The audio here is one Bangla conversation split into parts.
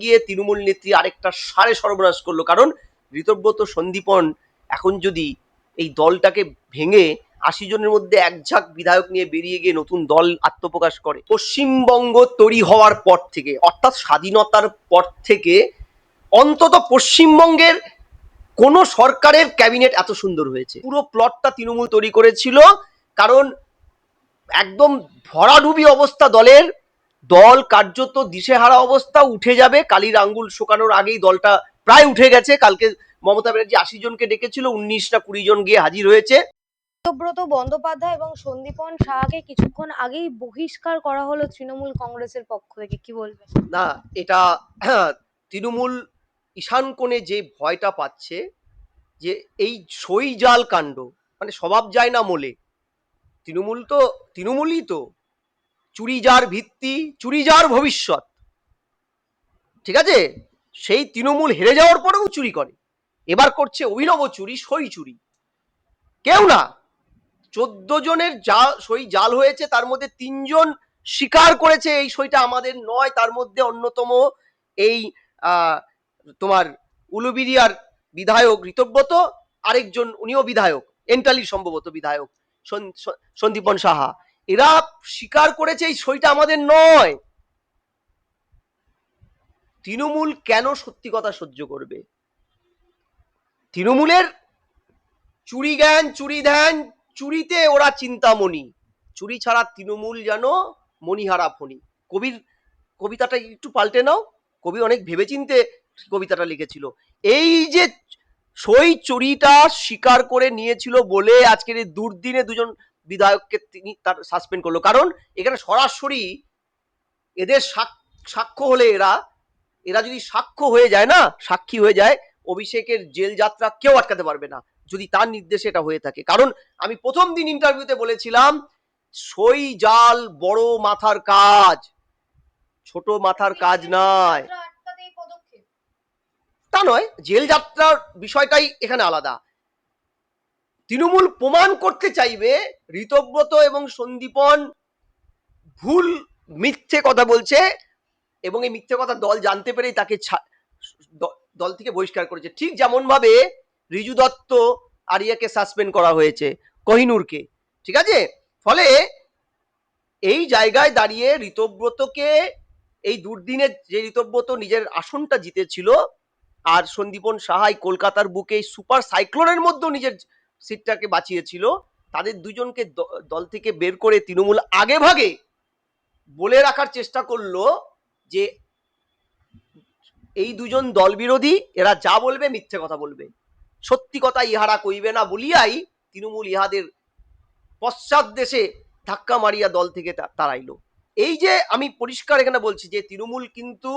গিয়ে তৃণমূল নেত্রী আরেকটা সাড়ে সর্বনাশ করলো। কারণ ঋতব্রত সন্দীপন এখন যদি এই দলটাকে ভেঙে ৮০ জনের মধ্যে একঝাঁক বিধায়ক নিয়ে বেরিয়ে গিয়ে নতুন দল আত্মপ্রকাশ করে, পশ্চিমবঙ্গ তৈরি হওয়ার পর থেকে অর্থাৎ স্বাধীনতার পর থেকে অন্তত পশ্চিমবঙ্গের কোন সরকারের ক্যাবিনেট এত সুন্দর হয়েছে। পুরো প্লটটা তৃণমূল তৈরি করেছিল। কারণ একদম ভরাডুবি অবস্থা দলের, দল কার্যত দিশেহারা অবস্থা, উঠে যাবে কালির আঙ্গুল শোকানোর আগেই দলটা প্রায় উঠে গেছে। কালকে মমতা ব্যানার্জি ৮০ জনকে ডেকেছিল, ১৯ না ২০ জন গিয়ে হাজির হয়েছে। ঋতব্রত বন্দ্যোপাধ্যায় এবং সন্দীপন শাহকে কিছুক্ষণ আগেই বহিষ্কার করা হলো তৃণমূল কংগ্রেসের পক্ষ থেকে, কি বলবেন? না, এটা তৃণমূল ঈশান কোণে যে ভয়টা পাচ্ছে যে এই সই জাল কাণ্ড, মানে স্বভাব যায় না মোলে, তৃণমূল তো তৃণমূলই তো, চুরি যার ভিত্তি চুরি যার ভবিষ্যৎ, ঠিক আছে? সেই তৃণমূল হেরে যাওয়ার পরেও চুরি করে, এবার করছে অভিনব চুরি, সই চুরি। কেউ না, ১৪ জনের যা সই জাল হয়েছে তার মধ্যে ৩ জন স্বীকার করেছে এই সইটা আমাদের নয়। তার মধ্যে অন্যতম এই তোমার উলুবেড়িয়ার বিধায়ক ঋতব্রত, আরেকজন উনিও বিধায়ক, এন্টালির সম্ভবত বিধায়ক সন্দীপন সাহা। এরা স্বীকার করেছে এই সইটা আমাদের নয়। তৃণমূল কেন সত্যি কথা সহ্য করবে? তৃণমূলের চুরি জ্ঞান, চুরি ধ্যান, চুরিতে ওরা চিন্তামণি, চুরি ছাড়া তৃণমূল যেন মণিহারা ফণি। কবির কবিতাটা একটু পাল্টে নাও, কবি অনেক ভেবেচিন্তে কবিতাটা লিখেছিল। এই যে সই চুরিটা স্বীকার করে নিয়েছিল বলে আজকের এই দুর্দিনে দুজন বিধায়ককে তিনি তার সাসপেন্ড করলো। কারণ এখানে সরাসরি এদের সাক্ষ্য হলে, এরা যদি সাক্ষ্য হয়ে যায় না, সাক্ষী হয়ে যায়, অভিষেকের জেল যাত্রা কেউ আটকাতে পারবে না যদি তার নির্দেশে এটা হয়ে থাকে। কারণ আমি প্রথম দিন ইন্টারভিউতে বলেছিলাম, সই জাল বড় মাথার কাজ, ছোট মাথার কাজ নয়। তা নয়, জেল যাত্রার বিষয়টাই এখানে আলাদা। তৃণমূল প্রমাণ করতে চাইবে ঋতব্রত এবং সন্দীপন ভুল মিথ্যে কথা বলছে, এবং এই মিথ্যে কথা দল জানতে পেরেই তাকে দল থেকে বহিষ্কার করেছে। ঠিক যেমন ভাবে রিজু দত্ত আরিয়াকে সাসপেন্ড করা হয়েছে, কোহিনুরকে, ঠিক আছে? ফলে এই জায়গায় দাঁড়িয়ে ঋতব্রতকে, এই দুর্দিনে যে ঋতব্রত নিজের আসনটা জিতেছিল, আর সন্দীপন সাহাই কলকাতার বুকে সুপার সাইক্লোনের মধ্যেও নিজের সিটটাকে বাঁচিয়েছিল, তাদের দুজনকে দল থেকে বের করে তৃণমূল আগে ভাগে বলে রাখার চেষ্টা করলো যে এই দুজন দল বিরোধী, এরা যা বলবে মিথ্যে কথা বলবে, সত্যি কথা ইহারা কইবে না বলিয়াই তৃণমূল ইহাদের পশ্চাৎ দেশে ধাক্কা মারিয়া দল থেকে তাড়াইলো। এই যে আমি পরিষ্কার এখানে বলছি যে তৃণমূল কিন্তু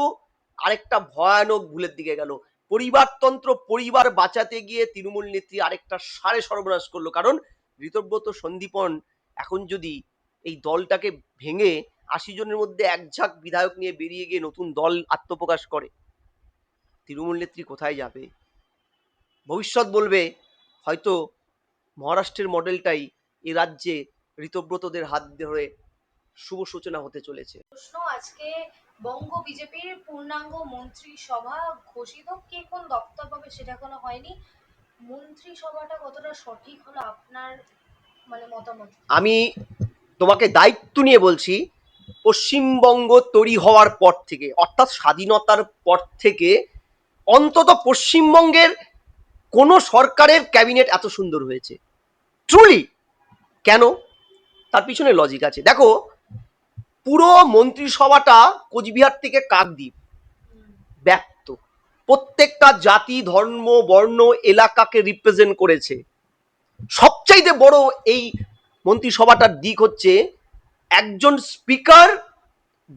আরেকটা ভয়ানক ভুলের দিকে গেল। পরিবারতন্ত্র, পরিবার বাঁচাতে গিয়ে তৃণমূল নেত্রী আরেকটা সাড়ে সর্বনাশ করলো। কারণ ঋতব্রত সন্দীপন এখন যদি এই দলটাকে ভেঙে ৮০ জনের মধ্যে একঝাঁক বিধায়ক নিয়ে বেরিয়ে গিয়ে নতুন দল আত্মপ্রকাশ করে, তৃণমূল নেত্রী কোথায় যাবে? ভবিষ্যৎ বলবে হয়তো মহারাষ্ট্রের মডেলটাই এ রাজ্যে ঋতব্রতদের হাত ধরে শুভ সূচনা হতে চলেছে। প্রশ্ন, আজকে বঙ্গ বিজেপির পূর্ণাঙ্গ মন্ত্রিসভা ঘোষিত, কে কোন দপ্তর পাবে সেটা এখনো হয়নি। মন্ত্রিসভাটা কতটা সঠিক হলো আপনার মানে মতামত? আমি তোমাকে দায়িত্ব নিয়ে বলছি, পশ্চিমবঙ্গ তৈরি হওয়ার পর থেকে অর্থাৎ স্বাধীনতার পর থেকে অন্তত পশ্চিমবঙ্গের কোন সরকারের ক্যাবিনেট এত সুন্দর হয়েছে ট্রুলি। কেন? তার পিছনে লজিক আছে। দেখো, পুরো মন্ত্রিসভাটা কোচবিহার থেকে কাকদ্বীপ ব্যক্ত, প্রত্যেকটা জাতি, ধর্ম, বর্ণ, এলাকাকে রিপ্রেজেন্ট করেছে। সবচাইতে বড় এই মন্ত্রিসভাটার দিক হচ্ছে একজন স্পিকার,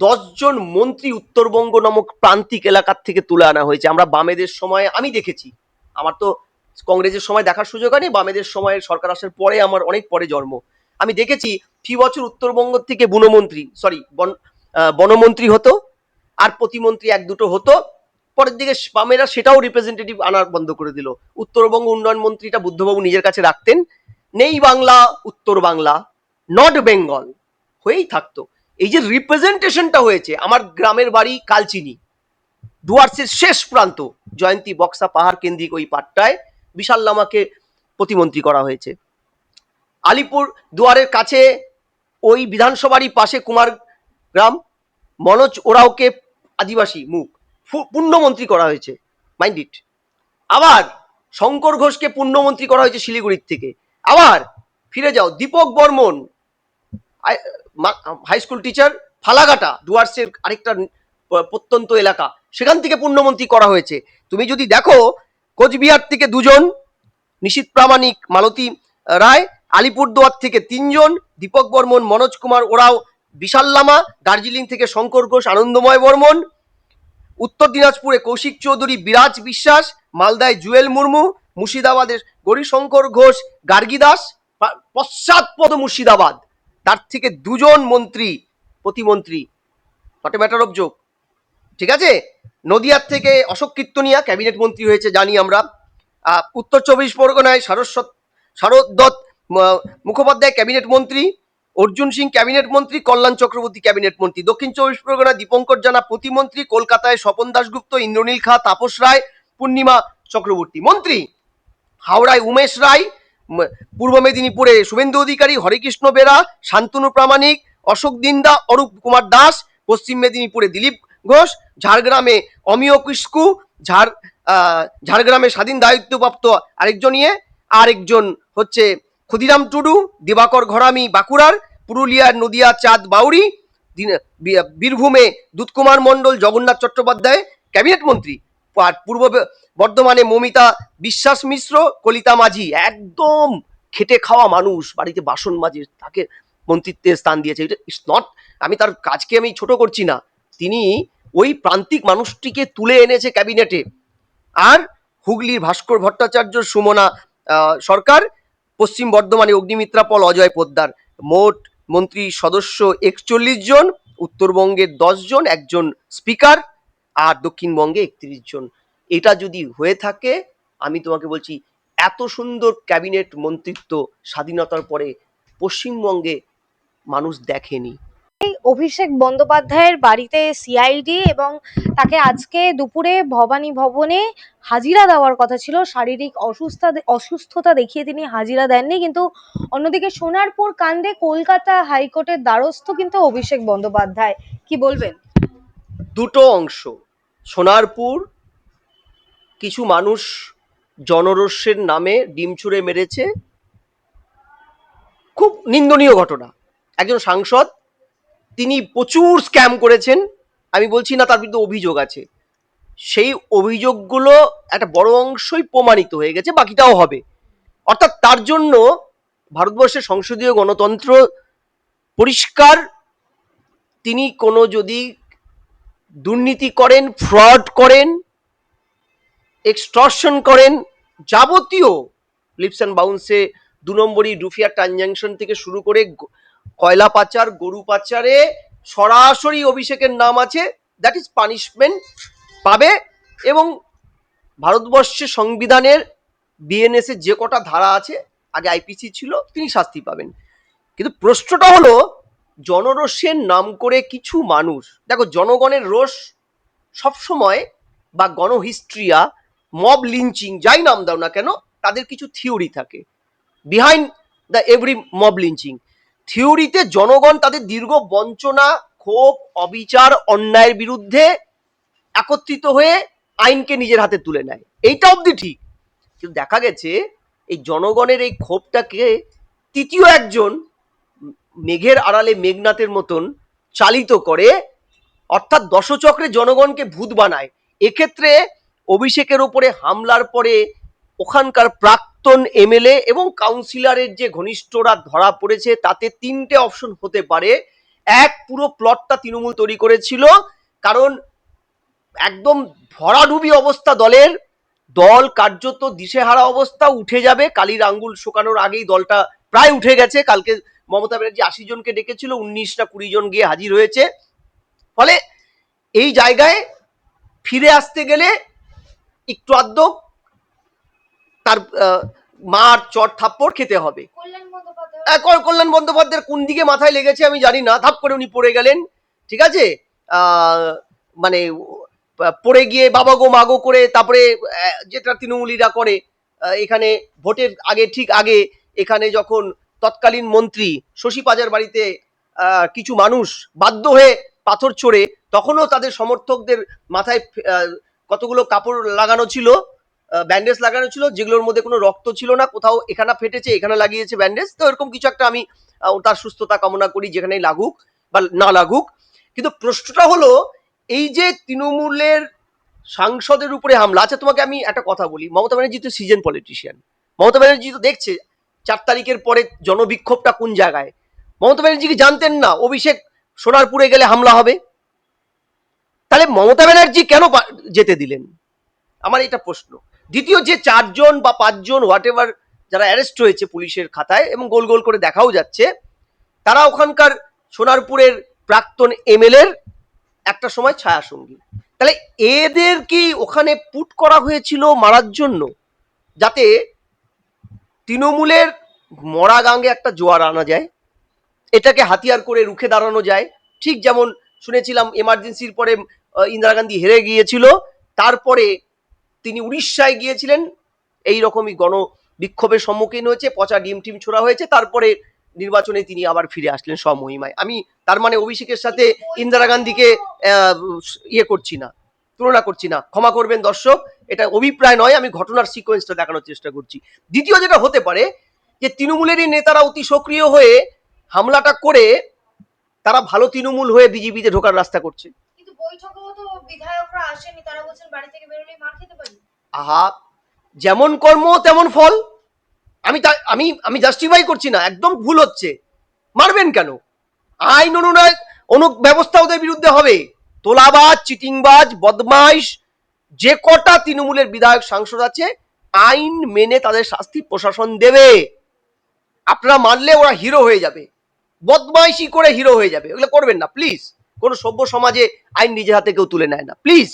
১০ জন মন্ত্রী উত্তরবঙ্গ নামক প্রান্তিক এলাকার থেকে তুলে আনা হয়েছে। আমরা বামেদের সময় আমি দেখেছি, আমার তো কংগ্রেসের সময় দেখার সুযোগ হয়নি, বামেদের সময় সরকার আসার পরে আমার অনেক পরে জন্ম। আমি দেখেছি ফি বছর উত্তরবঙ্গ থেকে বনমন্ত্রী হতো, আর প্রতিমন্ত্রী এক দুটো হতো। পরের দিকে বামেরা সেটাও রিপ্রেজেন্টেটিভ আনার বন্ধ করে দিল। উত্তরবঙ্গ উন্নয়ন মন্ত্রীটা বুদ্ধবাবু নিজের কাছে রাখতেন, নেই বাংলা, উত্তর বাংলা, নর্থ বেঙ্গল হয়েই থাকতো। এই যে রিপ্রেজেন্টেশনটা হয়েছে, আমার গ্রামের বাড়ি কালচিনি, ডুয়ার্সের শেষ প্রান্ত জয়ন্তী বক্সা পাহাড় কেন্দ্রিক ওই পাটটায় বিশাল লামাকে প্রতিমন্ত্রী করা হয়েছে। আলিপুর দুয়ারের কাছে ওই বিধানসভারই পাশে কুমারগ্রাম মনোজ ওরাওকে আদিবাসী মুখ পূর্ণমন্ত্রী করা হয়েছে, মাইন্ড ইট। আবার শঙ্কর ঘোষকে পূর্ণমন্ত্রী করা হয়েছে শিলিগুড়ির থেকে। আবার ফিরে যাও, Dipak Barman high school teacher, Falakata ডুয়ার্সের আরেকটা প্রত্যন্ত এলাকা, সেখান থেকে পূর্ণমন্ত্রী করা হয়েছে। তুমি যদি দেখো কোচবিহার থেকে 2 জন, নিশীথ প্রামাণিক, মালতী রায়, আলিপুরদুয়ার থেকে 3 জন, দীপক বর্মন, মনোজ কুমার ওরাও, বিশাল লামা, দার্জিলিং থেকে শঙ্কর ঘোষ, আনন্দময় বর্মন, উত্তর দিনাজপুরে কৌশিক চৌধুরী, বিরাজ বিশ্বাস, মালদায় জুয়েল মুর্মু, মুর্শিদাবাদের গৌরীশঙ্কর ঘোষ, গার্গী দাস, পশ্চাৎপদ মুর্শিদাবাদ, তার থেকে 2 জন মন্ত্রী প্রতিমন্ত্রী, not a matter of joke, ঠিক আছে। নদিয়ার থেকে অশোক কীর্তনিয়া ক্যাবিনেট মন্ত্রী হয়েছে জানি আমরা। উত্তর 24 পরগনায় শারদত্ত মুখোপাধ্যায় ক্যাবিনেট মন্ত্রী, অর্জুন সিং ক্যাবিনেট মন্ত্রী, কল্যাণ চক্রবর্তী ক্যাবিনেট মন্ত্রী। দক্ষিণ 24 পরগনায় দীপঙ্কর জানা প্রতিমন্ত্রী, কলকাতায় স্বপন দাশগুপ্ত, ইন্দ্রনীল খা, তাপস রায়, পূর্ণিমা চক্রবর্তী মন্ত্রী। হাওড়ায় উমেশ রায়, পূর্ব মেদিনীপুরে শুভেন্দু অধিকারী, হরেকৃষ্ণ বেরা, শান্তনু প্রামাণিক, অশোক দিন্দা, অরূপ কুমার দাস, পশ্চিম মেদিনীপুরে দিলীপ ঘোষ, ঝাড়গ্রামে অমিয় কিস্কু, ঝাড়গ্রামে স্বাধীন দায়িত্বপ্রাপ্ত আরেকজন হচ্ছে ক্ষুদিরাম টুডু, দিবাকর ঘরামি বাঁকুড়ার, পুরুলিয়ার নদিয়া চাঁদ বাউরি, বীরভূমে দুধকুমার মণ্ডল, জগন্নাথ চট্টোপাধ্যায় ক্যাবিনেট মন্ত্রী। আর পূর্ব বর্ধমানে মমিতা বিশ্বাস মিশ্র, কলিতা মাঝি, একদম খেটে খাওয়া মানুষ, বাড়িতে বাসন মাজে, তাকে মন্ত্রিত্বের স্থান দিয়েছে। এটা ইটস নট, আমি তার কাজকে আমি ছোট করছি না, তিনি ওই প্রান্তিক মানুষটিকে তুলে এনেছে ক্যাবিনেটে। আর হুগলির ভাস্কর ভট্টাচার্য, সুমনা সরকার, পশ্চিম বর্ধমানে অগ্নিমিত্রা পল, অজয় পোদ্দার। মোট মন্ত্রী সদস্য 41 জন, উত্তরবঙ্গের 10 জন, একজন স্পিকার, আর দক্ষিণবঙ্গে 31 জন। এটা যদি হয়ে থাকে, আমি তোমাকে বলছি, এত সুন্দর ক্যাবিনেট মন্ত্রিত্ব স্বাধীনতার পরে পশ্চিমবঙ্গে মানুষ দেখেনি। অভিষেক বন্দ্যোপাধ্যায়ের বাড়িতে সিআইডি এবং তাকে আজকে দুপুরে ভবানী ভবনে হাজিরা দেওয়ার কথা ছিল, শারীরিক অসুস্থতা দেখিয়ে তিনি হাজিরা দেননি। কিন্তু অন্যদিকে সোনারপুর কাণ্ডে কলকাতা হাইকোর্টের দ্বারস্থ কিন্তু অভিষেক বন্দ্যোপাধ্যায়, কি বলবেন? দুটো অংশ। সোনারপুর কিছু মানুষ জনরোষের নামে ডিম ছুঁড়ে মেরেছে, খুব নিন্দনীয় ঘটনা। একজন সাংসদ, তিনি প্রচুর স্ক্যাম করেছেন, আমি বলছি না তার বিরুদ্ধে অভিযোগ আছে, সেই অভিযোগগুলো একটা বড় অংশই প্রমাণিত হয়ে গেছে, বাকিটাও হবে। অর্থাৎ তার জন্য ভারতবর্ষের সংসদীয় গণতন্ত্র পরিষ্কার। তিনি কোনো যদি দুর্নীতি করেন, ফ্রড করেন, এক্সটর্শন করেন, যাবতীয় লিপস অ্যান্ড বাউন্সে 2 নম্বরই রুফিয়া ট্রানজ্যাকশন থেকে শুরু করে কয়লা পাচার, গরু পাচারে সরাসরি অভিষেকের নাম আছে, দ্যাট ইজ পানিশমেন্ট পাবে। এবং ভারতবর্ষের সংবিধানের বিএনএস এর যে কটা ধারা আছে, আগে আইপিসি ছিল, তিনি শাস্তি পাবেন। কিন্তু প্রশ্নটা হলো, জনরোষের নাম করে কিছু মানুষ, দেখো জনগণের রোষ সবসময়, বা গণহিস্ট্রিয়া, মব লিঞ্চিং, যাই নাম দাও না কেন, তাদের কিছু থিওরি থাকে behind the every mob lynching. থিওরিতে জনগণ তাদের দীর্ঘ বঞ্চনা, ক্ষোভ, অবিচার, অন্যায়ের বিরুদ্ধে একত্রিত হয়ে আইনকে নিজের হাতে তুলে নেয়, এইটা অবধি ঠিক। কিন্তু দেখা গেছে এই জনগণের এই ক্ষোভটাকে তৃতীয় একজন মেঘের আড়ালে মেঘনাথের মতন চালিত করে, অর্থাৎ দশচক্রে জনগণকে ভূত বানায়। এক্ষেত্রে অভিষেকের উপরে হামলার পরে ওখানকার প্রাক্তন এমএলএ এবং কাউন্সিলরের যে ঘনিষ্ঠরা ধরা পড়েছে, তাতে 3টে অপশন হতে পারে। এক, পুরো প্লটটা তৃণমূল তৈরি করেছিল, কারণ একদম ভরাডুবি অবস্থা দলের, দল কার্যত দিশেহারা অবস্থা, উঠে যাবে, কালির আঙ্গুল শোকানোর আগেই দলটা প্রায় উঠে গেছে। কালকে মমতা ব্যানার্জি 80 জনকে ডেকেছিল, 19 না 20 জন গিয়ে হাজির হয়েছে। ফলে এই জায়গায় ফিরে আসতে গেলে একটু আধ তার মার চট থাপ্পড় খেতে হবে। কল্যাণ বন্দ্যোপাধ্যায়ের কোন দিকে মাথায় লেগেছে আমি জানি না, ধাপ করে উনি পড়ে গেলেন, ঠিক আছে। মানে পড়ে গিয়ে বাবা গো মাগো করে তারপরে যেটা তৃণমূলীরা করে, এখানে ভোটের আগে ঠিক আগে এখানে যখন তৎকালীন মন্ত্রী শশী পাজার বাড়িতে কিছু মানুষ বাধ্য হয়ে পাথর ছোড়ে, তখনও তাদের সমর্থকদের মাথায় কতগুলো কাপড় লাগানো ছিল, ব্যান্ডেজ লাগানো ছিল, যেগুলোর মধ্যে কোনো রক্ত ছিল না, কোথাও এখানে ফেটেছে এখানে লাগিয়েছে ব্যান্ডেজ। তো এরকম কিছু একটা আমি তার সুস্থতা কামনা করি, যেখানেই লাগুক বা না লাগুক। কিন্তু প্রশ্নটা হলো এই যে তৃণমূলের সাংসদের উপরে হামলা। আচ্ছা তোমাকে আমি একটা কথা বলি, মমতা ব্যানার্জি তো সিজন পলিটিশিয়ান, মমতা ব্যানার্জি তো দেখছে 4 তারিখের পরে জনবিক্ষোভটা কোন জায়গায়। মমতা ব্যানার্জি কি জানতেন না অভিষেক সোনারপুরে গেলে হামলা হবে? তাহলে মমতা ব্যানার্জি কেন যেতে দিলেন, আমার এটা প্রশ্ন। দ্বিতীয়, যে 4জন বা 5জন হোয়াট এভার যারা অ্যারেস্ট হয়েছে পুলিশের খাতায় এবং গোল গোল করে দেখাও যাচ্ছে, তারা ওখানকার সোনারপুরের প্রাক্তন এমএলএর একটা সময় ছায়া সঙ্গী। তাহলে এদের কি ওখানে পুট করা হয়েছিল মারার জন্য, যাতে তৃণমূলের মরা গাঙ্গে একটা জোয়ার আনা যায়, এটাকে হাতিয়ার করে রুখে দাঁড়ানো যায়? ঠিক যেমন শুনেছিলাম এমার্জেন্সির পরে ইন্দিরা গান্ধী হেরে গিয়েছিল, তারপরে তিনি উড়িষ্যায় গিয়েছিলেন, এই রকমই গণ বিক্ষোভের সম্মুখীন হয়েছে, পচা ডিম টিম ছোড়া হয়েছে, তারপরে নির্বাচনে তিনি আবার ফিরে আসলেন স্বমহিমায়। আমি তার মানে অভিষেকের সাথে ইন্দিরা গান্ধীকে ইয়ে করছি না, তুলনা করছি না, ক্ষমা করবেন দর্শক, এটা অভিপ্রায় নয়, আমি ঘটনার সিকোয়েন্সটা দেখানোর চেষ্টা করছি। দ্বিতীয় যেটা হতে পারে, যে তৃণমূলেরই নেতারা অতি সক্রিয় হয়ে হামলাটা করে তারা ভালো তৃণমূল হয়ে বিজেপিতে ঢোকার রাস্তা করছে। কিন্তু বৈঠকেও তো বিধায়করা আসেনি, তারা বলছেন বাড়ি থেকে বেরোলেই মার খেতে পারি। আহা, যেমন কর্ম তেমন ফল। আমি আমি আমি জাস্টিফাই করছি না, একদম ভুল হচ্ছে। মারবেন কেন? আইন অনু ব্যবস্থা ওদের বিরুদ্ধে হবে। তোলাবাজ, চিটিংবাজ, বদমাইশ যে কটা তৃণমূলের বিধায়ক সাংসদ আছে, আইন মেনে তাদের শাস্তি প্রশাসন দেবে। আপনারা মানলে ওরা হিরো হয়ে যাবে, বদমাইশি করে হিরো হয়ে যাবে। ওগুলো করবেন না প্লিজ। কোন সভ্য সমাজে আইন নিজে হাতে কেউ তুলে নেয় না, প্লিজ।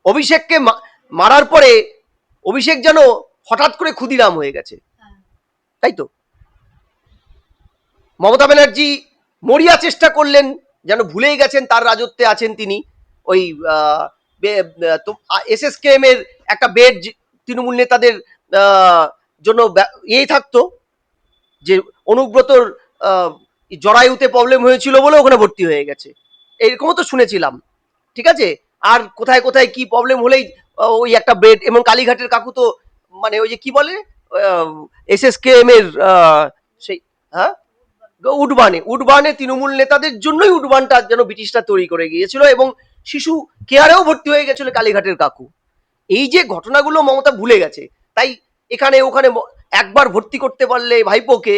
অভিষেককে মারার পরে অভিষেক যেন হঠাৎ করে ক্ষুদিরাম হয়ে গেছে, তাই তো? মমতা ব্যানার্জি মরিয়া চেষ্টা করলেন, যেন ভুলেই গেছেন তার রাজত্বে আছেন তিনি। ওই এসএসকেএম এর একটা বেড তৃণমূল নেতাদের জন্য এই থাকতো, যে অনুব্রতর জরায়ুতে প্রবলেম হয়েছিল বলে ওখানে ভর্তি হয়ে গেছে, এরকমও তো শুনেছিলাম। ঠিক আছে, আর কোথায় কোথায় কি প্রবলেম হলেই ওই একটা বেড। এবং কালীঘাটের কাকু তো মানে ওই যে কি বলে এসএসকেএম এর সেই, হ্যাঁ, উডবানে তৃণমূল নেতাদের জন্যই উডবানটা যেন ব্রিটিশরা তৈরি করে গিয়েছিল, এবং শিশু কেয়ারেও ভর্তি হয়ে গেছিল কালীঘাটের কাকু। এই যে ঘটনাগুলো মমতা ভুলে গেছে, তাই এখানে ওখানে একবার ভর্তি করতে পারলে ভাইপোকে,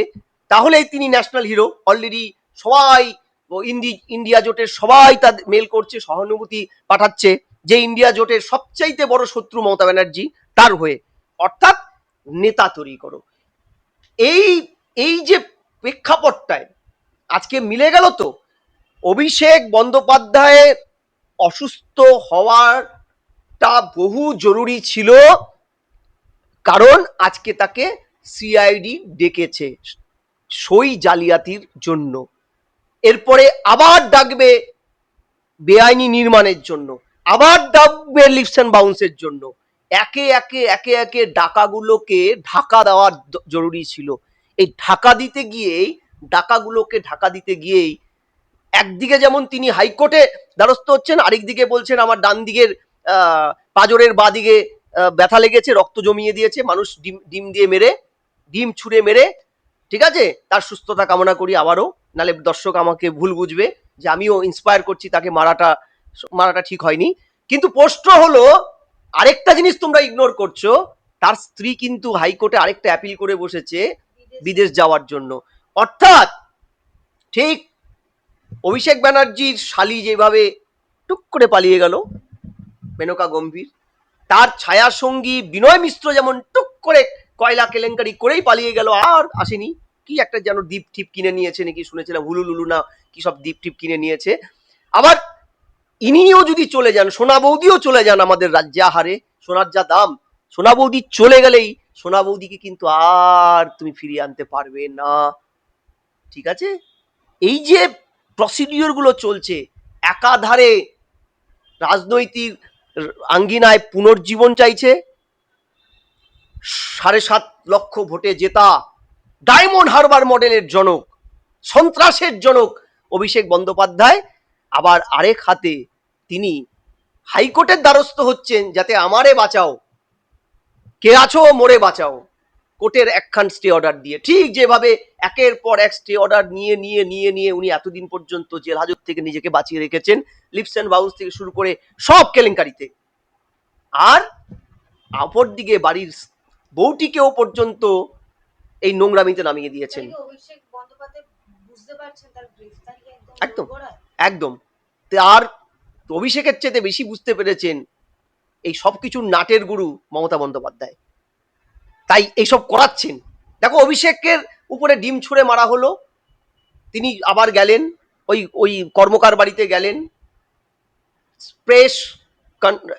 তাহলেই তিনি ন্যাশনাল হিরো। অলরেডি সবাই ইন্ডিয়া জোটের সবাই তার মেল করছে, সহানুভূতি পাঠাচ্ছে, যে ইন্ডিয়া জোটের সবচাইতে বড় শত্রু মমতা ব্যানার্জি, তার হয়ে। অর্থাৎ নেতা তৈরি করো। এই এই যে প্রেক্ষাপটটায় আজকে মিলে গেল তো, অভিষেক বন্দ্যোপাধ্যায়ের অসুস্থ হওয়াটা বহু জরুরি ছিল, কারণ আজকে তাকে সিআইডি ডেকেছে সই জালিয়াতির জন্য, এরপরে আবার ডাকবে বেআইনি নির্মাণের জন্য, আবার ডাকবে লিপস অ্যান্ড বাউন্সের জন্য। একে একে একে একে ডাকাগুলোকে ঢাকা দেওয়ার জরুরি ছিল। এই ঢাকা দিতে গিয়েই, ডাকাগুলোকে ঢাকা দিতে গিয়েই একদিকে যেমন তিনি হাইকোর্টে দ্বারস্থ হচ্ছেন, আরেকদিকে বলছেন আমার ডান দিকের পাজরের বা দিকে ব্যথা লেগেছে, রক্ত জমিয়ে দিয়েছে মানুষ, ডিম দিয়ে মেরে, ডিম ছুঁড়ে মেরে। ঠিক আছে, তার সুস্থতা কামনা করি আবারও, নালে দর্শক আমাকে ভুল বুঝবে যে আমিও ইন্সপায়ার করছি তাকে মারাটা ঠিক হয়নি। কিন্তু প্রশ্ন হলো, আরেকটা জিনিস তোমরা ইগনোর করছো, তার স্ত্রী কিন্তু হাইকোর্টে আরেকটা অ্যাপিল করে বসেছে বিদেশ যাওয়ার জন্য। অর্থাৎ ঠিক অভিষেক ব্যানার্জির শালী যেভাবে টুক করে পালিয়ে গেল মেনকা গম্ভীর, তার ছায়া সঙ্গী বিনয় মিশ্র যেমন টুক করে কয়লা কেলেঙ্কারি করেই পালিয়ে গেল, আর আসেনি। কি একটা যেন দ্বীপ টিপ কিনে নিয়েছে নাকি শুনেছিলাম, হুলুলুলু না কি সব দ্বীপ টিপ কিনে নিয়েছে। আবার ইনিও যদি চলে যান, সোনা বৌদিও চলে যান আমাদের রাজ্যে, আহারে সোনার যা দাম, সোনা বৌদি চলে গেলেই সোনা বৌদিকে কিন্তু আর তুমি ফিরিয়ে আনতে পারবে না। ঠিক আছে, এই যে প্রসিডিওর গুলো চলছে, একাধারে রাজনৈতিক আঙ্গিনায় পুনর্জীবন চাইছে। 7.5 লক্ষ ভোটে জেতা ডায়মন্ড হারবার মডেলের জনক, সন্ত্রাসের জনক অভিষেক বন্দ্যোপাধ্যায় আবার আরেক হাতে তিনি হাইকোর্টের দ্বারস্থ হচ্ছেন, যাতে আমারে বাঁচাও, কে আছো মোরে বাঁচাও, কোর্টের একখান স্টে অর্ডার দিয়ে। ঠিক যেভাবে একের পর এক স্টে অর্ডার নিয়ে নিয়ে নিয়ে নিয়ে উনি এতদিন পর্যন্ত জেল হাজত থেকে নিজেকে বাঁচিয়ে রেখেছেন, লিপস অ্যান্ড বাউন্স থেকে শুরু করে সব কেলেঙ্কারিতে। আর অপরদিকে বাড়ির বউটিকেও পর্যন্ত এই নোংরামিতে নামিয়ে দিয়েছেন। অভিষেক বন্দ্যোপাধ্যায় বুঝতে পারছেন তার গ্রেফতারি একদম একদম আর অভিষেকের চেয়ে বেশি বুঝতে পেরেছেন এই সবকিছুর নাটের গুরু মমতা বন্দ্যোপাধ্যায়, তাই এইসব করাচ্ছেন। দেখো, অভিষেকের উপরে ডিম ছুঁড়ে মারা হলো, তিনি আবার গেলেন ওই ওই কর্মকার বাড়িতে গেলেন, প্রেস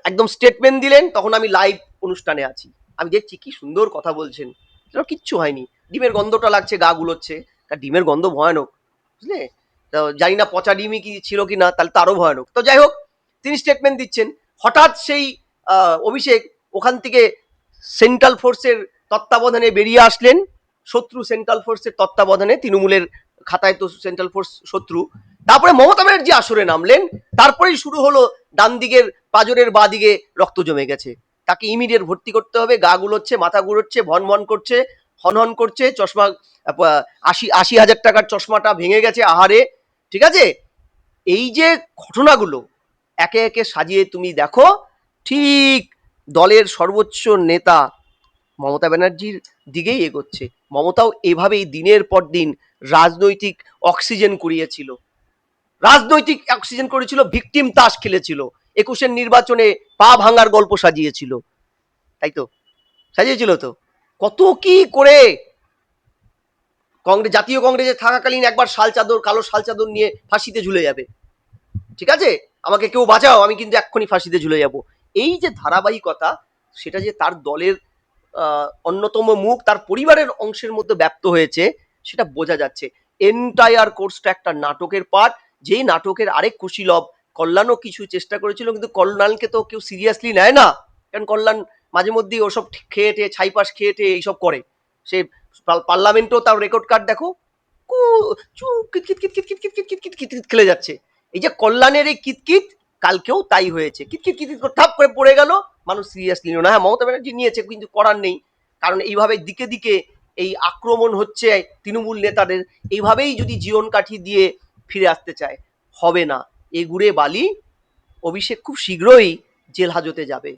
একদম স্টেটমেন্ট দিলেন, তখন আমি লাইভ অনুষ্ঠানে আছি, আমি দেখছি কি সুন্দর কথা বলছেন, কিচ্ছু হয়নি, ডিমের গন্ধটা লাগছে, গা গুলোচ্ছে, ডিমের গন্ধ ভয়ানক, বুঝলে, তো জানি না পচা ডিমই কি ছিল কিনা, তাহলে তো আরো ভয়ানক। তো যাই হোক, তিনি স্টেটমেন্ট দিচ্ছেন, হঠাৎ সেই অভিষেক ওখান থেকে সেন্ট্রাল ফোর্সের তত্ত্বাবধানে বেরিয়ে আসলেন, শত্রু সেন্ট্রাল ফোর্সের তত্ত্বাবধানে, তৃণমূলের খাতায় তো সেন্ট্রাল ফোর্স শত্রু। তারপরে মমতা ব্যানার্জি আসরে নামলেন, তারপরেই শুরু হলো ডান দিকের পাজরের বাঁ দিকে রক্ত জমে গেছে, তাকে ইমিডিয়েট ভর্তি করতে হবে, গা গুলোচ্ছে, মাথা ঘুরোচ্ছে, ভন ভন করছে, হনহন করছে, চশমা 80,000 টাকার চশমাটা ভেঙে গেছে আহারে, ঠিক আছে। এই যে ঘটনাগুলো একে একে সাজিয়ে তুমি দেখো, ঠিক দলের সর্বোচ্চ নেতা মমতা ব্যানার্জির দিকেই এগোচ্ছে। মমতাও এভাবেই দিনের পর দিন রাজনৈতিক অক্সিজেন করিয়েছিল, ভিকটিম তাস খেলেছিল, 21-এর নির্বাচনে পা ভাঙার গল্প সাজিয়েছিল, তাই তো সাজিয়েছিল তো, কত কি করে। জাতীয় কংগ্রেসে থাকাকালীন একবার কালো শাল চাদর নিয়ে ফাঁসিতে ঝুলে যাবে, ঠিক আছে, আমাকে কেউ বাঁচাও, আমি কিন্তু এক্ষুনি ফাঁসিতে ঝুলে যাব। এই যে ধারাবাহিকতা, সেটা যে তার দলের অন্যতম মুখ, তার পরিবারের অংশের মধ্যে ব্যপ্ত হয়েছে, সেটা বোঝা যাচ্ছে। এন্টায়ার কোর্সটা একটা নাটকের পার্ট, যেই নাটকের আরেক কুশীলব কল্যাণও কিছু চেষ্টা করেছিল, কিন্তু কল্যাণকে তো কেউ সিরিয়াসলি নেয় না, কারণ কল্যাণ মাঝে মধ্যেই ওসব খেয়ে টেয়ে, ছাইপাশ খেয়ে টেয়ে এইসব করে। সে পার্লামেন্টেও তার রেকর্ড কার্ড দেখো, খেলে যাচ্ছে। এই যে কল্যাণের এই কিতকিত, কালকেও তাই হয়েছে, কিতকিত কিতকিত করে ঠাপ করে পড়ে গেল, মানুষ সিরিয়াসলি নিল না। হ্যাঁ, মমতা ব্যানার্জি নিয়েছে, কিন্তু করার নেই, কারণ এইভাবে দিকে দিকে এই আক্রমণ হচ্ছে তৃণমূল নেতাদের, এইভাবেই যদি জীবন কাঠি দিয়ে ফিরে আসতে চায়, হবে না। এ গুড়ে বালি, অভিষেক খুব শীঘ্রই জেল হাজতে যাবে।